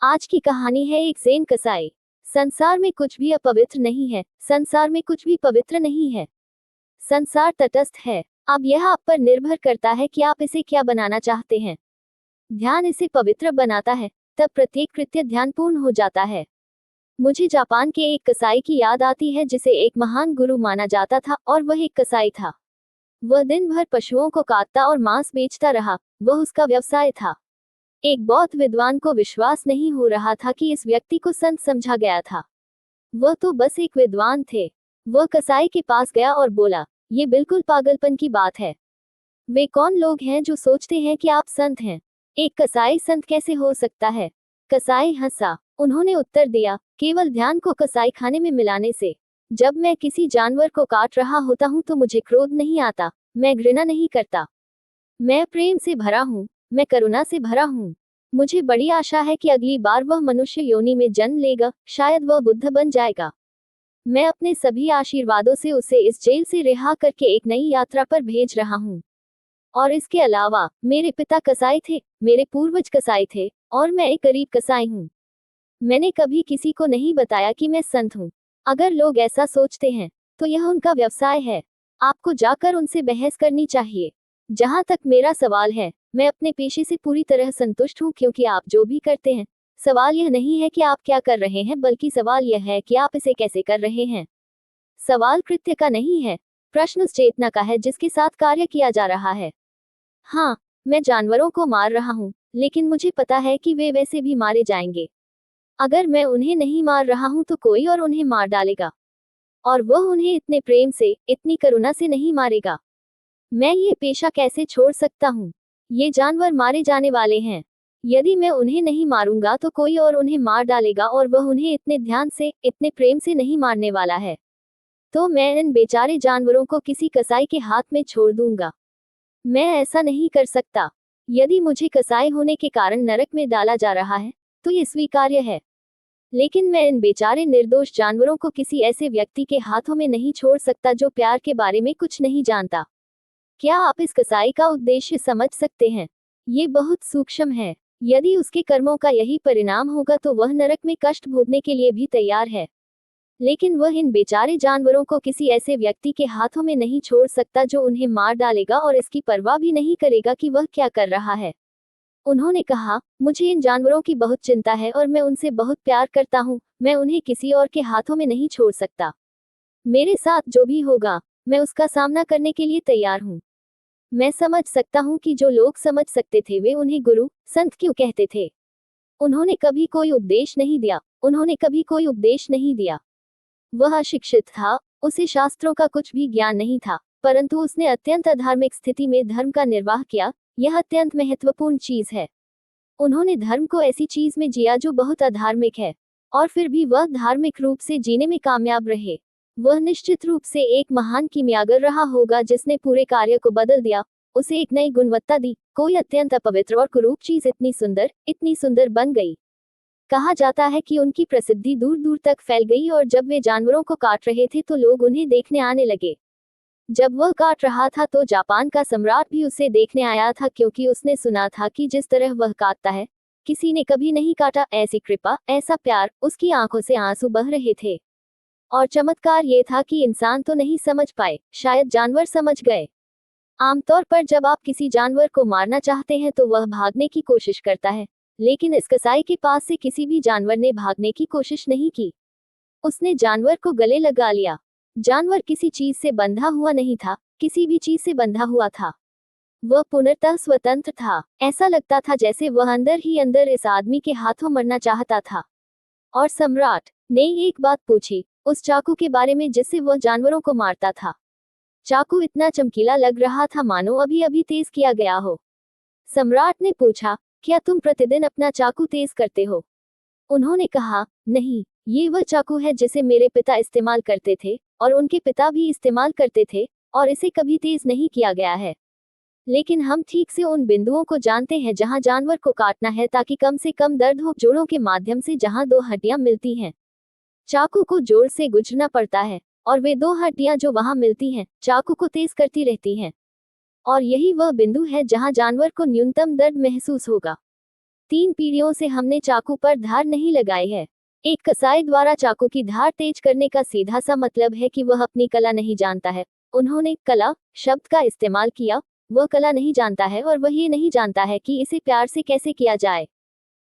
आज की कहानी है एक ज़ेन कसाई। संसार में कुछ भी अपवित्र नहीं है, संसार में कुछ भी पवित्र नहीं है। संसार तटस्थ है। अब यह आप पर निर्भर करता है कि आप इसे क्या बनाना चाहते हैं। ध्यान इसे पवित्र बनाता है, तब प्रत्येक कृत्य ध्यानपूर्ण हो जाता है। मुझे जापान के एक कसाई की याद आती है जिसे एक महान गुरु माना जाता था और वह एक कसाई था। वह दिन भर पशुओं को काटता और मांस बेचता रहा, वह उसका व्यवसाय था। एक बौद्ध विद्वान को विश्वास नहीं हो रहा था कि इस व्यक्ति को संत समझा गया था। वह तो बस एक विद्वान थे। वह कसाई के पास गया और बोला, ये बिल्कुल पागलपन की बात है। वे कौन लोग हैं जो सोचते हैं कि आप संत हैं? एक कसाई संत कैसे हो सकता है? कसाई हंसा। उन्होंने उत्तर दिया, केवल ध्यान को कसाई खाने में मिलाने से। जब मैं किसी जानवर को काट रहा होता हूँ तो मुझे क्रोध नहीं आता, मैं घृणा नहीं करता। मैं प्रेम से भरा हूँ, मैं करुणा से भरा हूँ। मुझे बड़ी आशा है कि अगली बार वह मनुष्य योनि में जन्म लेगा, शायद वह बुद्ध बन जाएगा। मैं अपने सभी आशीर्वादों से उसे इस जेल से रिहा करके एक नई यात्रा पर भेज रहा हूँ। और इसके अलावा, मेरे पिता कसाई थे, मेरे पूर्वज कसाई थे, और मैं एक गरीब कसाई हूँ। मैंने कभी किसी को नहीं बताया कि मैं संत हूँ। अगर लोग ऐसा सोचते हैं, तो यह उनका व्यवसाय है। आपको जाकर उनसे बहस करनी चाहिए। जहां तक मेरा सवाल है, मैं अपने पेशे से पूरी तरह संतुष्ट हूं क्योंकि आप जो भी करते हैं, सवाल यह नहीं है कि आप क्या कर रहे हैं, बल्कि सवाल यह है कि आप इसे कैसे कर रहे हैं। सवाल कृत्य का नहीं है, प्रश्न उस चेतना का है जिसके साथ कार्य किया जा रहा है। हाँ, मैं जानवरों को मार रहा हूँ, लेकिन मुझे पता है कि वे वैसे भी मारे जाएंगे। अगर मैं उन्हें नहीं मार रहा हूं तो कोई और उन्हें मार डालेगा, और वह उन्हें इतने प्रेम से, इतनी करुणा से नहीं मारेगा। मैं ये पेशा कैसे छोड़ सकता हूँ? ये जानवर मारे जाने वाले हैं। यदि मैं उन्हें नहीं मारूंगा तो कोई और उन्हें मार डालेगा, और वह उन्हें इतने ध्यान से, इतने प्रेम से नहीं मारने वाला है। तो मैं इन बेचारे जानवरों को किसी कसाई के हाथ में छोड़ दूंगा। मैं ऐसा नहीं कर सकता। यदि मुझे कसाई होने के कारण नरक में डाला जा रहा है, तो ये स्वीकार्य है। लेकिन मैं इन बेचारे निर्दोष जानवरों को किसी ऐसे व्यक्ति के हाथों में नहीं छोड़ सकता जो प्यार के बारे में कुछ नहीं जानता। क्या आप इस कसाई का उद्देश्य समझ सकते हैं? ये बहुत सूक्ष्म है। यदि उसके कर्मों का यही परिणाम होगा तो वह नरक में कष्ट भोगने के लिए भी तैयार है। लेकिन वह इन बेचारे जानवरों को किसी ऐसे व्यक्ति के हाथों में नहीं छोड़ सकता जो उन्हें मार डालेगा और इसकी परवाह भी नहीं करेगा कि वह क्या कर रहा है। उन्होंने कहा, मुझे इन जानवरों की बहुत चिंता है और मैं उनसे बहुत प्यार करता हूँ, मैं उन्हें किसी और के हाथों में नहीं छोड़ सकता। मेरे साथ जो भी होगा, मैं उसका सामना करने के लिए तैयार हूँ। मैं समझ सकता हूँ कि जो लोग समझ सकते थे वे उन्हें गुरु, संत क्यों कहते थे। उन्होंने कभी कोई उपदेश नहीं दिया, उन्होंने कभी कोई उपदेश नहीं दिया। वह अशिक्षित था, उसे शास्त्रों का कुछ भी ज्ञान नहीं था, परंतु उसने अत्यंत अधार्मिक स्थिति में धर्म का निर्वाह किया। यह अत्यंत महत्वपूर्ण चीज है। उन्होंने धर्म को ऐसी चीज में जिया जो बहुत अधार्मिक है, और फिर भी वह धार्मिक रूप से जीने में कामयाब रहे। वह निश्चित रूप से एक महान कीमियागर रहा होगा जिसने पूरे कार्य को बदल दिया, उसे एक नई गुणवत्ता दी। कोई अत्यंत अपवित्र और कुरूप चीज इतनी सुंदर बन गई। कहा जाता है कि उनकी प्रसिद्धि दूर दूर तक फैल गई, और जब वे जानवरों को काट रहे थे तो लोग उन्हें देखने आने लगे। जब वह काट रहा था तो जापान का सम्राट भी उसे देखने आया था, क्योंकि उसने सुना था कि जिस तरह वह काटता है, किसी ने कभी नहीं काटा। ऐसी कृपा, ऐसा प्यार, उसकी आंखों से आंसू बह रहे थे। और चमत्कार ये था कि इंसान तो नहीं समझ पाए, शायद जानवर समझ गए। आमतौर पर जब आप किसी जानवर को मारना चाहते हैं तो वह भागने की कोशिश करता है, लेकिन इस कसाई के पास से किसी भी जानवर ने भागने की कोशिश नहीं की। उसने जानवर को गले लगा लिया। जानवर किसी चीज से बंधा हुआ नहीं था, किसी भी चीज से बंधा हुआ था। वह पूर्णतः स्वतंत्र था। ऐसा लगता था जैसे वह अंदर ही अंदर इस आदमी के हाथों मरना चाहता था। और सम्राट ने एक बात पूछी, उस चाकू के बारे में जिससे वह जानवरों को मारता था। चाकू इतना चमकीला लग रहा था मानो अभी अभी तेज किया गया हो। सम्राट ने पूछा, क्या तुम प्रतिदिन अपना चाकू तेज करते हो? उन्होंने कहा, नहीं, ये वह चाकू है जिसे मेरे पिता इस्तेमाल करते थे, और उनके पिता भी इस्तेमाल करते थे, और इसे कभी तेज नहीं किया गया है। लेकिन हम ठीक से उन बिंदुओं को जानते हैं जहां जानवर को काटना है, ताकि कम से कम दर्द हो। जोड़ों के माध्यम से जहां दो हड्डियां मिलती हैं, चाकू को जोड़ से गुजरना पड़ता है, और वे दो हड्डियां जो वहां मिलती हैं, चाकू को तेज करती रहती हैं। और यही वह बिंदु है जहां जानवर को न्यूनतम दर्द महसूस होगा। 3 पीढ़ियों से हमने चाकू पर धार नहीं लगाई है। एक कसाई द्वारा चाकू की धार तेज करने का सीधा सा मतलब है कि वह अपनी कला नहीं जानता है। उन्होंने कला शब्द का इस्तेमाल किया। वह कला नहीं जानता है और वह ये नहीं जानता है कि इसे प्यार से कैसे किया जाए।